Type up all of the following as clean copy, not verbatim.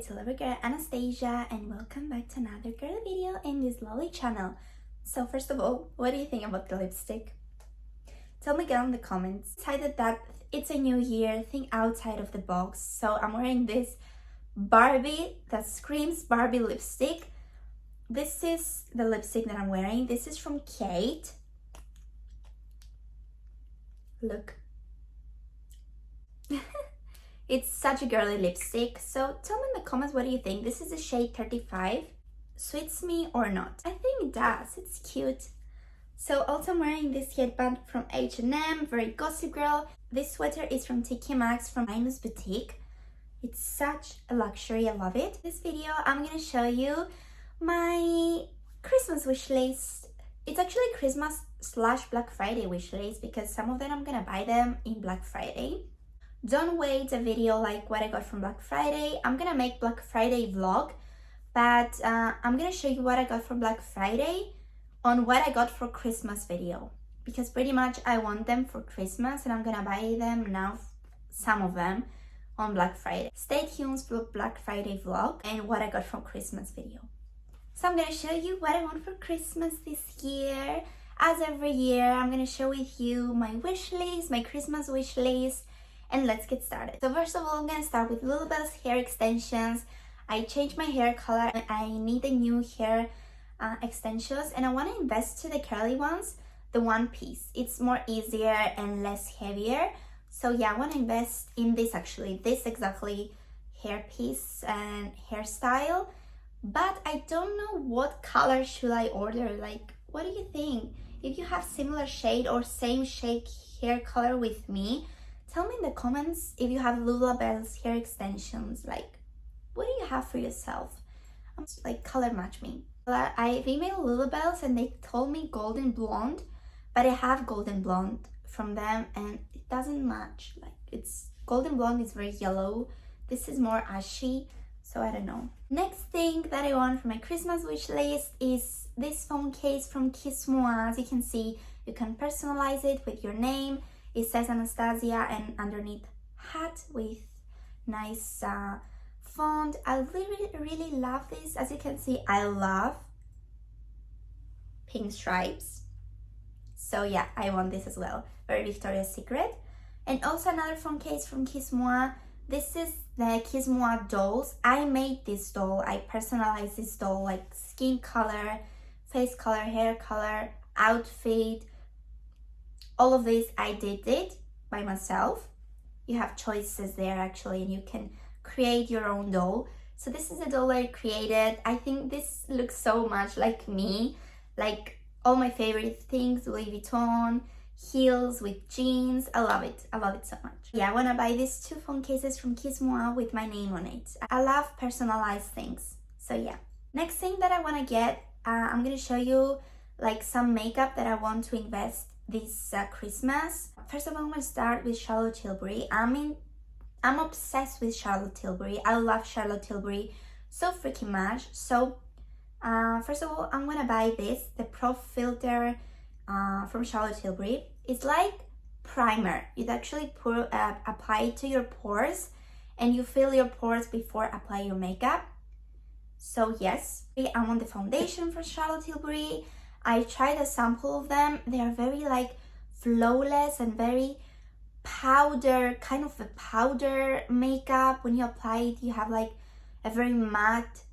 it's your lovely girl Anastasia, and welcome back to another girly video in this lovely channel. So first of all, what do you think about the lipstick? Tell me down in the comments. Decided that it's a new year, think outside of the box. So I'm wearing this Barbie that screams Barbie lipstick. This is the lipstick that I'm wearing. This is from Kate. Look. It's such a girly lipstick. So tell me in the comments, what do you think? This is the shade 35. Suits me or not? I think it does. It's cute. So also I'm wearing this headband from H&M, very gossip girl. This sweater is from THANKYOU from Minus Boutique. It's such a luxury, I love it. This video, I'm gonna show you my Christmas wish list. It's actually Christmas/Black Friday wish list because some of them I'm gonna buy them in Black Friday. Don't wait a video like what I got from Black Friday. I'm gonna make Black Friday vlog, but I'm gonna show you what I got from Black Friday on what I got for Christmas video, because pretty much I want them for Christmas and I'm gonna buy them now, some of them, on Black Friday. Stay tuned for Black Friday vlog and what I got from Christmas video. So I'm gonna show you what I want for Christmas this year. As every year, I'm gonna share with you my wish list, my Christmas wish list, and let's get started. So first of all, I'm gonna start with Lulabelle's hair extensions. I changed my hair color. I need a new hair extensions, and I want to invest to the curly ones, the one piece. It's more easier and less heavier. So yeah, I want to invest in this, actually, this exactly hair piece and hairstyle. But I don't know what color should I order. Like, what do you think? If you have similar shade or same shade hair color with me, tell me in the comments if you have Lulabelle's hair extensions. Like, what do you have for yourself? Like, color match me. I've emailed Lulabelle's and they told me golden blonde, but I have golden blonde from them and it doesn't match. Like, it's golden blonde is very yellow. This is more ashy, so I don't know. Next thing that I want for my Christmas wish list is this phone case from 𝐞𝐸𝐚𝐬. As you can see, you can personalize it with your name. It says Anastasia and underneath hat with nice font. I really love this. As you can see, I love pink stripes. So yeah, I want this as well. Very Victoria's Secret. And also another phone case from 𝐞𝐸𝐚𝐬. This is the 𝐞𝐸𝐚𝐬 dolls. I made this doll. I personalized this doll, like skin color, face color, hair color, outfit. All of this, I did it by myself. You have choices there actually, and you can create your own doll. So this is a doll I created. I think this looks so much like me, like all my favorite things, Louis Vuitton, heels with jeans. I love it so much. Yeah, I want to buy these two phone cases from 𝐞𝐸𝐚𝐬 with my name on it. I love personalized things. So yeah, next thing that I want to get, I'm gonna show you like some makeup that I want to invest this Christmas. First of all, I'm gonna start with Charlotte Tilbury. I'm obsessed with Charlotte Tilbury. I love Charlotte Tilbury so freaking much. So first of all, I'm gonna buy this, the Pro Filter from Charlotte Tilbury. It's like primer. You actually apply it to your pores and you fill your pores before apply your makeup. So yes, I'm on the foundation from Charlotte Tilbury. I tried a sample of them. They are very like flawless and very powder, kind of a powder makeup. When you apply it, you have like a very matte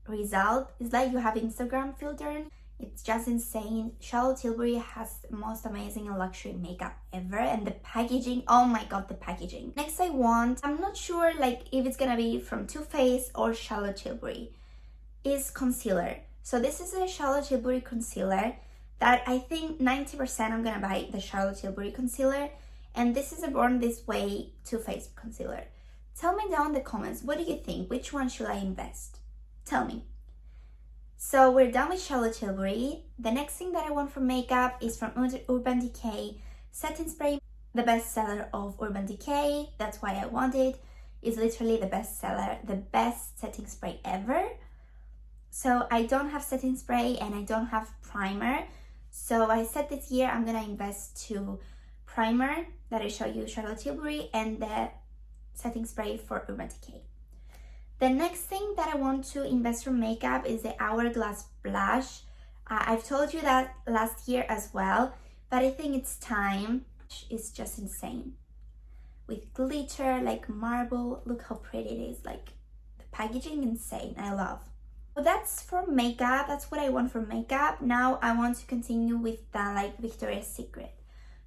result. It's like you have Instagram filter. It's just insane. Charlotte Tilbury has the most amazing and luxury makeup ever, and the packaging, oh my god, the packaging. Next I want, I'm not sure like if it's gonna be from Too Faced or Charlotte Tilbury, is concealer. So this is a Charlotte Tilbury concealer that I think 90% I'm gonna buy the Charlotte Tilbury concealer, and this is a Born This Way Too Faced concealer. Tell me down in the comments, what do you think? Which one should I invest? Tell me. So we're done with Charlotte Tilbury. The next thing that I want for makeup is from Urban Decay Setting Spray, the best seller of Urban Decay. That's why I want it. It's literally the best seller, the best setting spray ever. So I don't have setting spray and I don't have primer. So I said this year I'm gonna invest to primer that I show you, Charlotte Tilbury, and the setting spray for Urban Decay. The next thing that I want to invest from makeup is the Hourglass Blush. I've told you that last year as well, but I think it's time. It's just insane. With glitter like marble, look how pretty it is. Like the packaging, insane. I love. So that's for makeup. That's what I want for makeup. Now I want to continue with the like Victoria's Secret.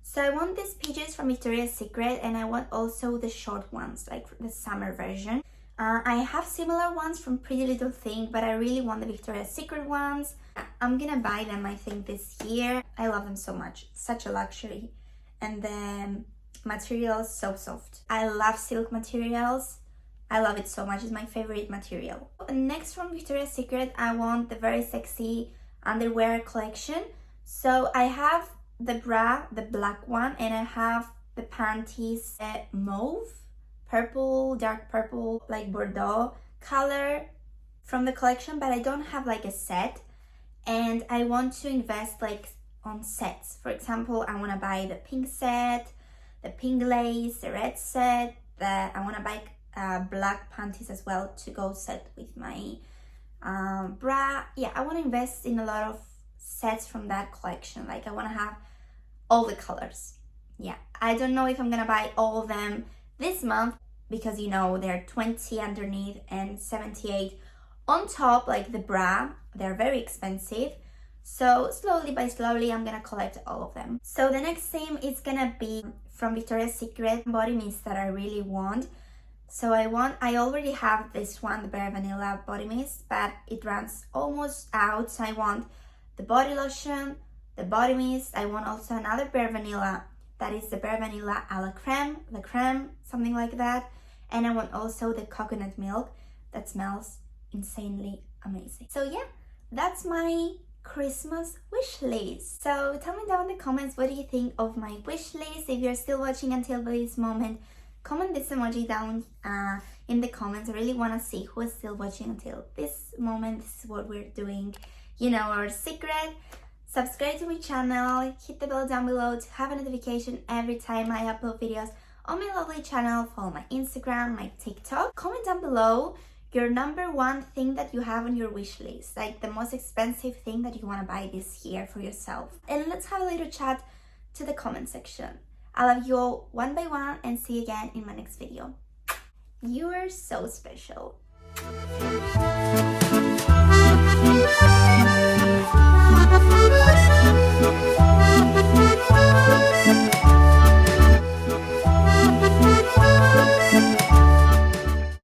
So I want these pages from Victoria's Secret, and I want also the short ones, like the summer version. I have similar ones from Pretty Little Thing, but I really want the Victoria's Secret ones. I'm gonna buy them, I think, this year. I love them so much. Such a luxury. And the material is so soft. I love silk materials. I love it so much. It's my favorite material. Next from Victoria's Secret, I want the very sexy underwear collection. So I have the bra, the black one, and I have the panties, mauve, purple, dark purple, like Bordeaux color from the collection, but I don't have like a set, and I want to invest like on sets. For example, I want to buy the pink set, the pink lace, the red set, I want to buy black panties as well to go set with my bra. Yeah, I want to invest in a lot of sets from that collection. Like I want to have all the colors. Yeah, I don't know if I'm gonna buy all of them this month, because you know they're 20 underneath and 78 on top, like the bra. They're very expensive, so slowly by slowly I'm gonna collect all of them. So the next thing is gonna be from Victoria's Secret body mist that I really want. So I already have this one, the Bare Vanilla body mist, but it runs almost out. So I want the body lotion, the body mist. I want also another Bare Vanilla, that is the Bare Vanilla a la creme, something like that. And I want also the coconut milk that smells insanely amazing. So yeah, that's my Christmas wish list. So tell me down in the comments, what do you think of my wish list? If you're still watching until this moment, comment this emoji down in the comments. I really want to see who is still watching until this moment. This is what we're doing, you know, our secret. Subscribe to my channel, hit the bell down below to have a notification every time I upload videos on my lovely channel. Follow my Instagram, my TikTok. Comment down below your #1 thing that you have on your wish list, like the most expensive thing that you want to buy this year for yourself. And let's have a little chat to the comment section. I love you all one by one, and see you again in my next video. You are so special.